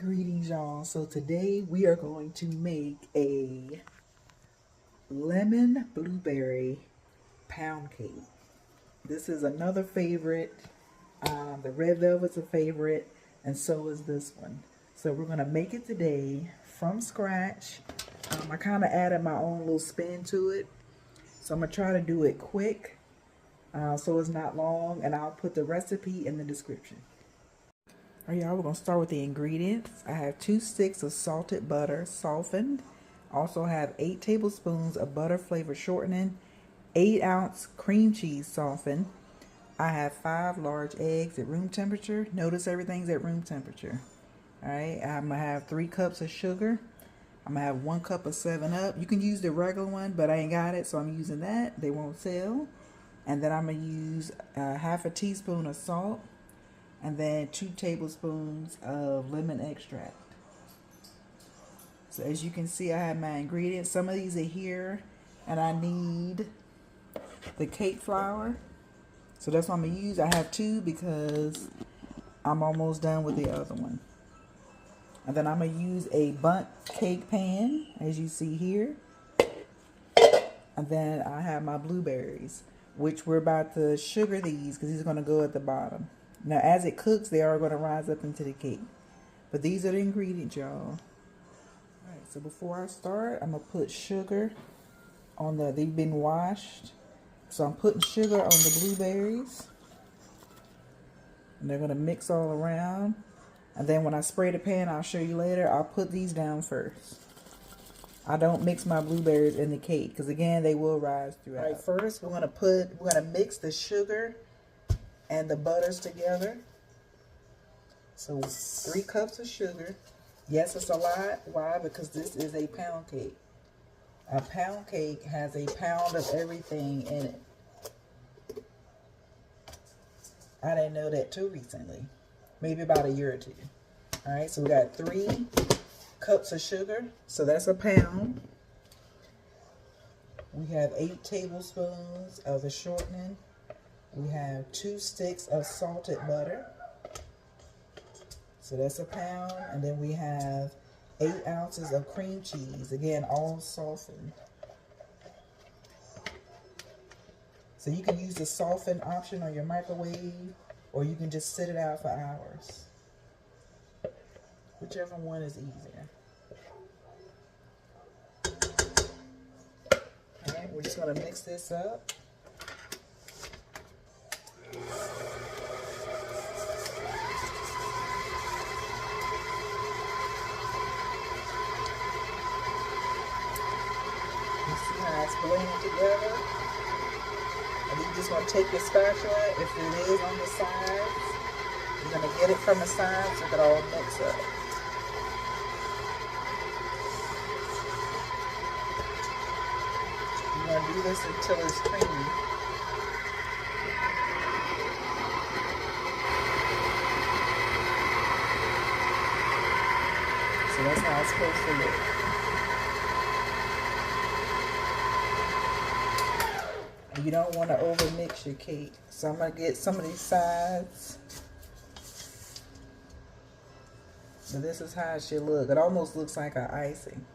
Greetings, y'all. So today we are going to make a lemon blueberry pound cake. This is another favorite. The red velvet's a favorite, and so is this one. So we're going to make it today from scratch. I kind of added my own little spin to it. So I'm going to try to do it quick so it's not long, and I'll put the recipe in the description. All right, y'all, we're going to start with the ingredients. I have 2 sticks of salted butter, softened. Also have 8 tablespoons of butter flavored shortening, 8-ounce cream cheese softened. I have 5 large eggs at room temperature. Notice everything's at room temperature. All right, I'm going to have 3 cups of sugar. I'm going to have 1 cup of 7-Up. You can use the regular one, but I ain't got it, so I'm using that. They won't sell. And then I'm going to use half a teaspoon of salt. And then 2 tablespoons of lemon extract. So as you can see, I have my ingredients. Some of these are here, and I need the cake flour. So that's what I'm going to use. I have 2 because I'm almost done with the other one. And then I'm going to use a bundt cake pan, as you see here. And then I have my blueberries, which we're about to sugar these because these are going to go at the bottom. Now, as it cooks, they are going to rise up into the cake. But these are the ingredients, y'all. Alright, so before I start, I'm going to put sugar on they've been washed. So I'm putting sugar on the blueberries. And they're going to mix all around. And then when I spray the pan, I'll show you later, I'll put these down first. I don't mix my blueberries in the cake, because again, they will rise throughout. Alright, first we're going to mix the sugar and the butters together. So 3 cups of sugar. Yes, it's a lot. Why? Because this is a pound cake. A pound cake has a pound of everything in it. I didn't know that too recently. Maybe about a year or 2. Alright, so we got 3 cups of sugar. So that's a pound. We have 8 tablespoons of the shortening. We have 2 sticks of salted butter. So that's a pound. And then we have 8 ounces of cream cheese. Again, all softened. So you can use the soften option on your microwave, or you can just sit it out for hours. Whichever one is easier. Alright, we're just going to mix this up. Blend together, and you just want to take your spatula, if it is on the sides, you're going to get it from the sides so it can all mix up. You're going to do this until it's creamy. So that's how it's supposed to look. You don't want to overmix your cake. So I'm going to get some of these sides. So this is how it should look. It almost looks like an icing.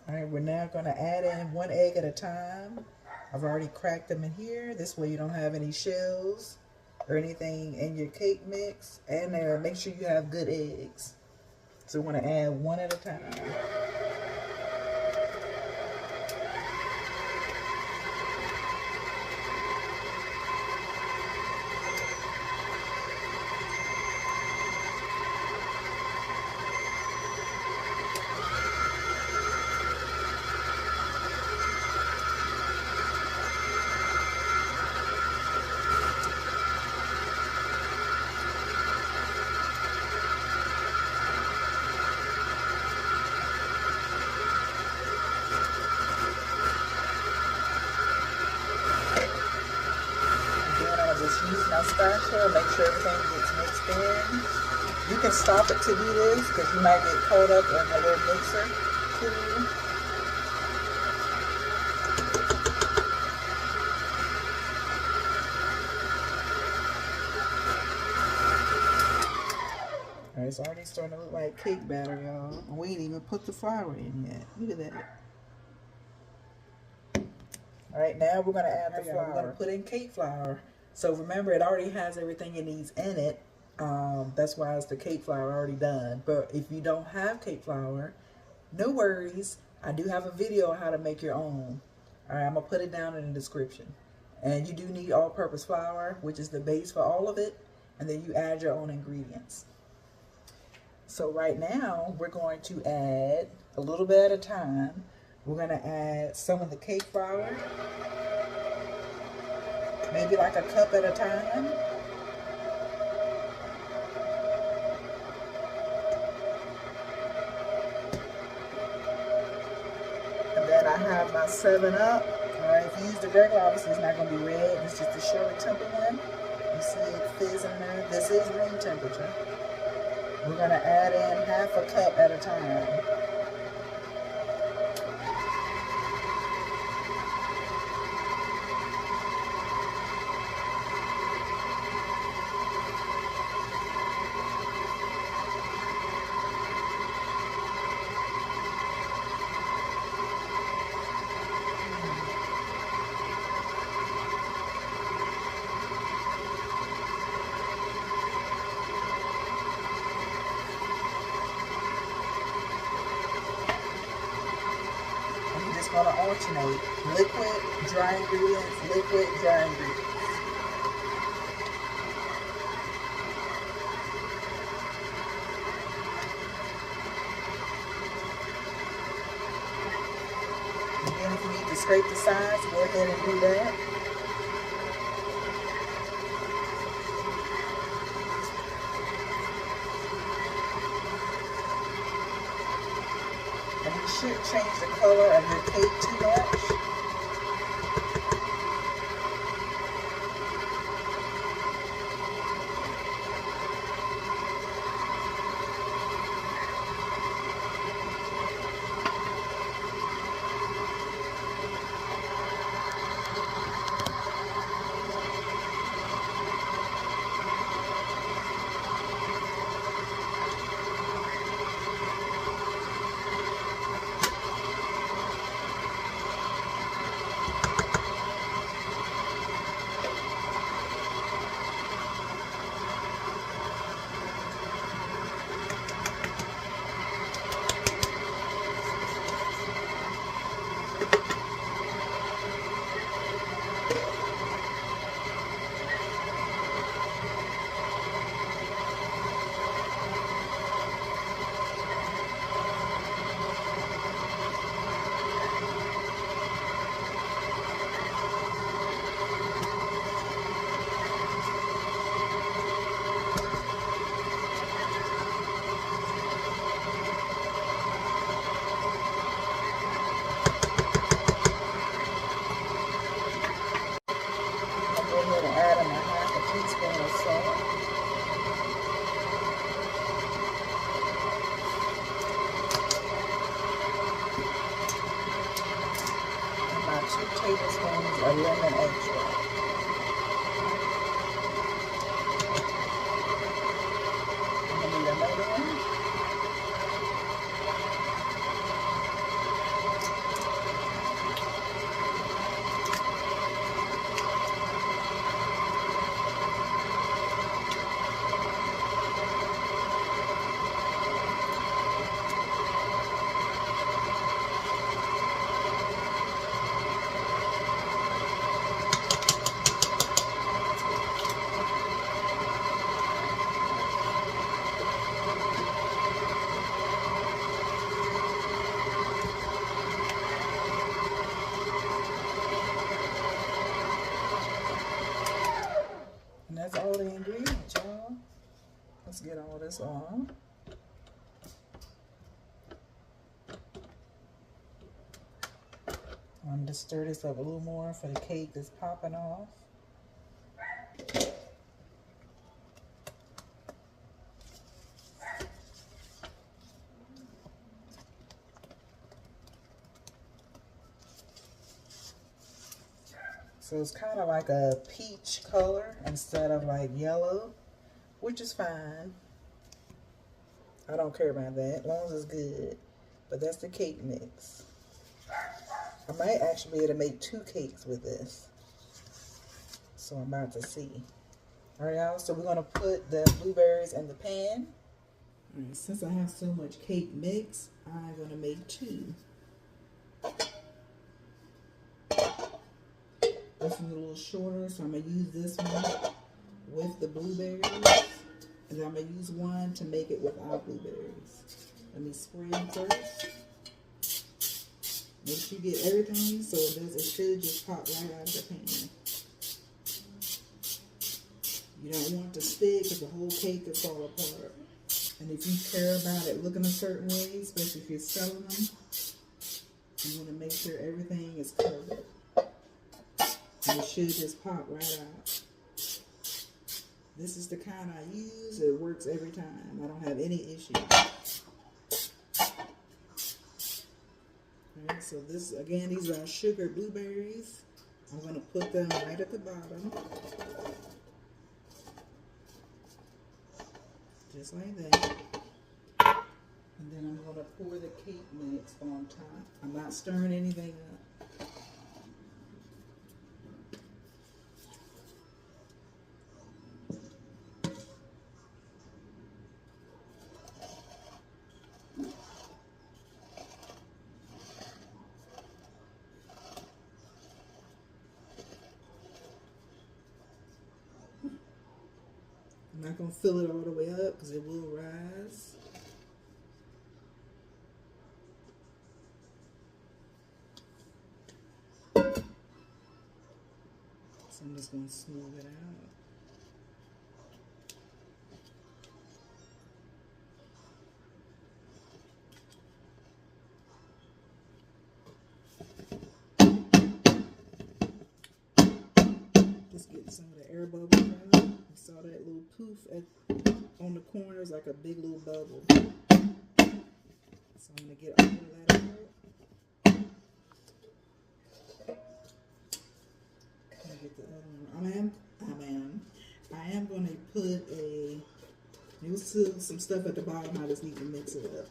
Alright, we're now going to add in 1 egg at a time. I've already cracked them in here. This way you don't have any shells or anything in your cake mix. And make sure you have good eggs. So we want to add 1 at a time. Use my spatula, make sure everything gets mixed in. You can stop it to do this because you might get caught up in a little mixer too. it's already starting to look like cake batter, y'all. We ain't even put the flour in yet. Look at that. All right, now we're going to add the flour. We're going to put in cake flour. So remember, it already has everything it needs in it. That's why it's the cake flour already done. But if you don't have cake flour, no worries. I do have a video on how to make your own. All right, I'm going to put it down in the description. And you do need all-purpose flour, which is the base for all of it. And then you add your own ingredients. So right now, we're going to add a little bit at a time. We're going to add some of the cake flour. Maybe like a cup at a time. And then I have my 7-Up. Alright, if you use the regular, obviously it's not going to be red. It's just the Shirley Temple one. You see it fizzing there. This is room temperature. We're going to add in half a cup at a time. Going to alternate liquid, dry ingredients, liquid, dry ingredients. Again, if you need to scrape the sides, go ahead and do that. And you shouldn't change the color of your cake too much. Tablespoons of lemon extract. I'm going to need another one. And that's all the ingredients, y'all. Let's get all this on. I'm going to stir this up a little more for the cake that's popping off. So it's kind of like a peach color instead of like yellow, which is fine. I don't care about that, as long as it's good. But that's the cake mix. I might actually be able to make 2 cakes with this. So I'm about to see. Alright, y'all, so we're going to put the blueberries in the pan. Alright, since I have so much cake mix, I'm going to make 2. This is a little shorter, so I'm going to use this one with the blueberries. And then I'm going to use one to make it without blueberries. Let me spray them first. Make sure you get everything so it should just pop right out of the pan. You don't want it to stick because the whole cake will fall apart. And if you care about it looking a certain way, especially if you're selling them, you want to make sure everything is covered. And it should just pop right out. This is the kind I use. It works every time. I don't have any issues. Alright, so this, again, these are sugared blueberries. I'm going to put them right at the bottom. Just like that. And then I'm going to pour the cake mix on top. I'm not stirring anything up. I'm not going to fill it all the way up because it will rise. So I'm just going to smooth it out. Just getting some of the air bubbles out. You saw that little poof on the corners, like a big little bubble. So I'm going to get all of that out. Get the other one. I am going to put you'll see some stuff at the bottom. I just need to mix it up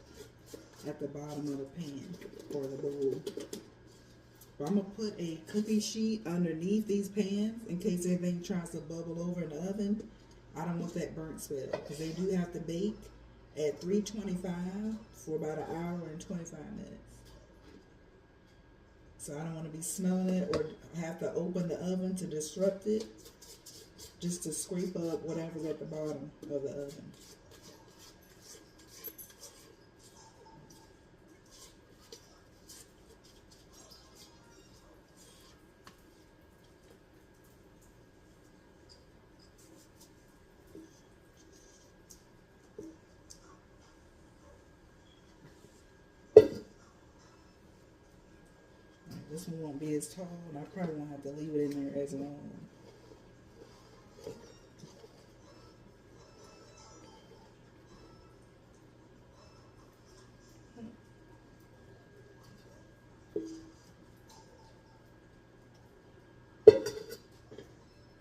at the bottom of the pan or the bowl. But I'm going to put a cookie sheet underneath these pans in case anything tries to bubble over in the oven. I don't want that burnt smell because they do have to bake at 325 for about an hour and 25 minutes. So I don't want to be smelling it or have to open the oven to disrupt it, just to scrape up whatever's at the bottom of the oven. This one won't be as tall, and I probably won't have to leave it in there as long.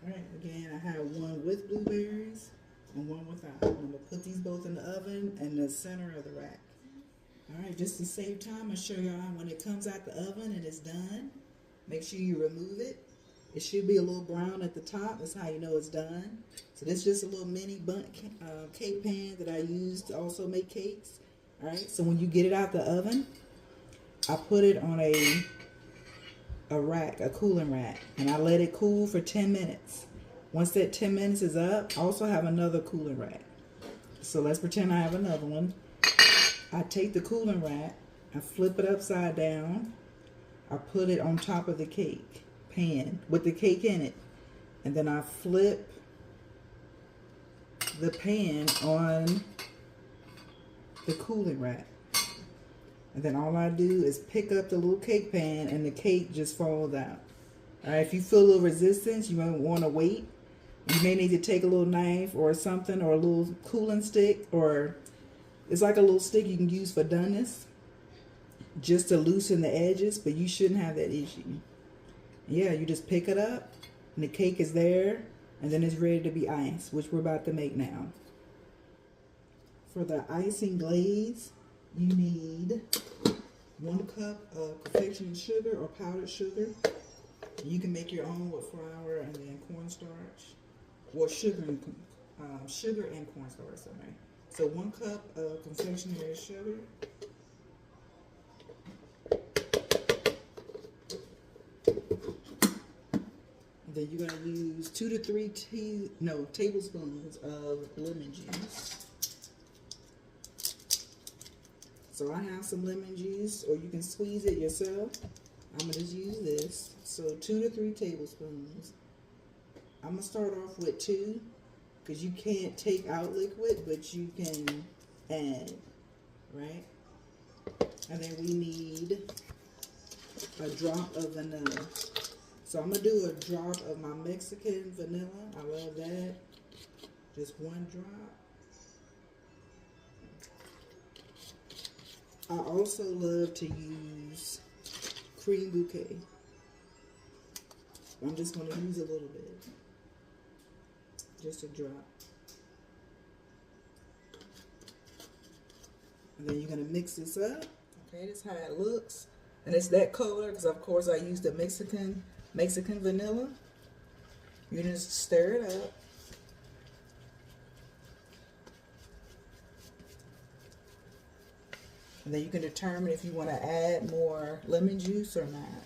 Alright, again, I have one with blueberries and one without. I'm going to put these both in the oven in the center of the rack. Alright, just to save time, I'll show y'all when it comes out the oven and it's done. Make sure you remove it. It should be a little brown at the top. That's how you know it's done. So this is just a little mini bundt cake pan that I use to also make cakes. Alright, so when you get it out the oven, I put it on a rack, a cooling rack, and I let it cool for 10 minutes. Once that 10 minutes is up, I also have another cooling rack. So let's pretend I have another one. I take the cooling rack, I flip it upside down, I put it on top of the cake pan with the cake in it, and then I flip the pan on the cooling rack. And then all I do is pick up the little cake pan and the cake just falls out. Alright, if you feel a little resistance, you might want to wait. You may need to take a little knife or something, or a little cooling stick, or it's like a little stick you can use for doneness, just to loosen the edges, but you shouldn't have that issue. Yeah, you just pick it up, and the cake is there, and then it's ready to be iced, which we're about to make now. For the icing glaze, you need 1 cup of confectionery sugar or powdered sugar. You can make your own with flour and then cornstarch, or sugar and cornstarch. Sorry. So 1 cup of confectionery sugar. And then you're going to use 2 to 3 tablespoons of lemon juice. So I have some lemon juice, or you can squeeze it yourself. I'm going to just use this. So 2 to 3 tablespoons. I'm going to start off with 2, because you can't take out liquid, but you can add, right? And then we need a drop of vanilla. So I'm going to do a drop of my Mexican vanilla. I love that. Just 1 drop. I also love to use cream bouquet. I'm just going to use a little bit. Just a drop. And then you're going to mix this up. Okay, this is how it looks. And it's that color because, of course, I used the Mexican vanilla. You just stir it up. And then you can determine if you want to add more lemon juice or not.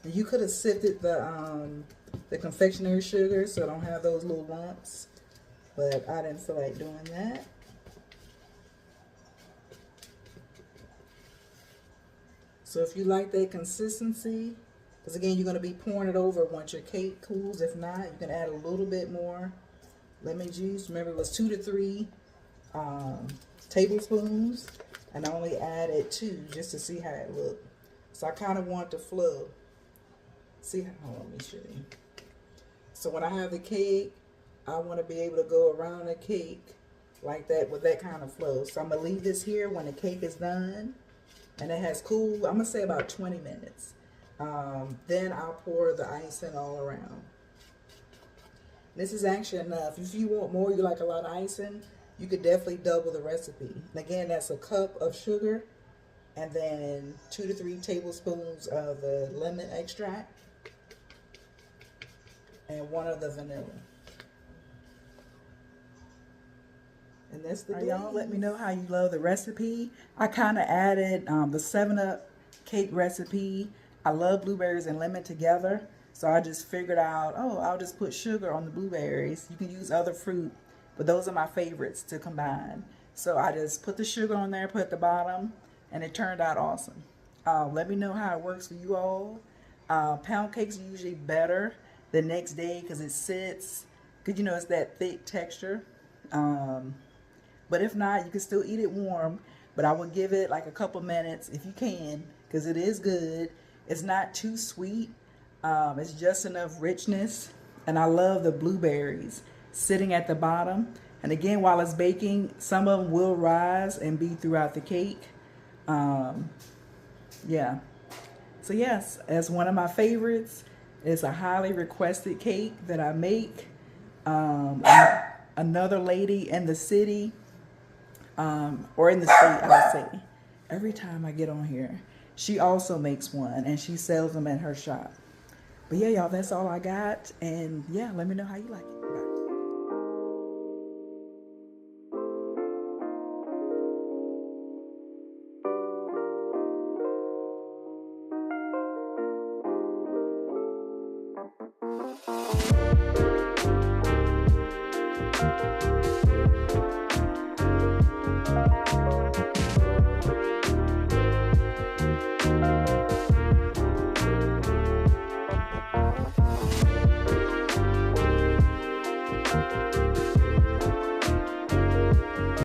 And you could have sifted the confectionery sugar so I don't have those little lumps, but I didn't feel like doing that. So if you like that consistency, because again, you're going to be pouring it over once your cake cools. If not, you can add a little bit more lemon juice. Remember, it was 2 to 3 tablespoons, and I only added 2 just to see how it looked. So I kind of want to flow. See how, hold on, let me show you. So when I have the cake, I want to be able to go around the cake like that with that kind of flow. So I'm going to leave this here when the cake is done. And it has cooled, I'm going to say about 20 minutes. Then I'll pour the icing all around. This is actually enough. If you want more, you like a lot of icing, you could definitely double the recipe. And again, that's a cup of sugar and then 2 to 3 tablespoons of the lemon extract and 1 of the vanilla. And that's the y'all let me know how you love the recipe. I kind of added the 7-Up cake recipe. I love blueberries and lemon together, so I just figured out, oh, I'll just put sugar on the blueberries. You can use other fruit, but those are my favorites to combine. So I just put the sugar on there, put at the bottom, and it turned out awesome. Let me know how it works for you all. Pound cakes are usually better the next day because it sits, because you know it's that thick texture. But if not, you can still eat it warm. But I would give it like a couple minutes if you can, because it is good. It's not too sweet. It's just enough richness. And I love the blueberries sitting at the bottom. And again, while it's baking, some of them will rise and be throughout the cake. Yeah. So yes, as one of my favorites, it's a highly requested cake that I make. Another lady in the city, or in the state, I would say, every time I get on here, she also makes one and she sells them at her shop. But yeah, y'all, that's all I got. And yeah, let me know how you like it. Bye.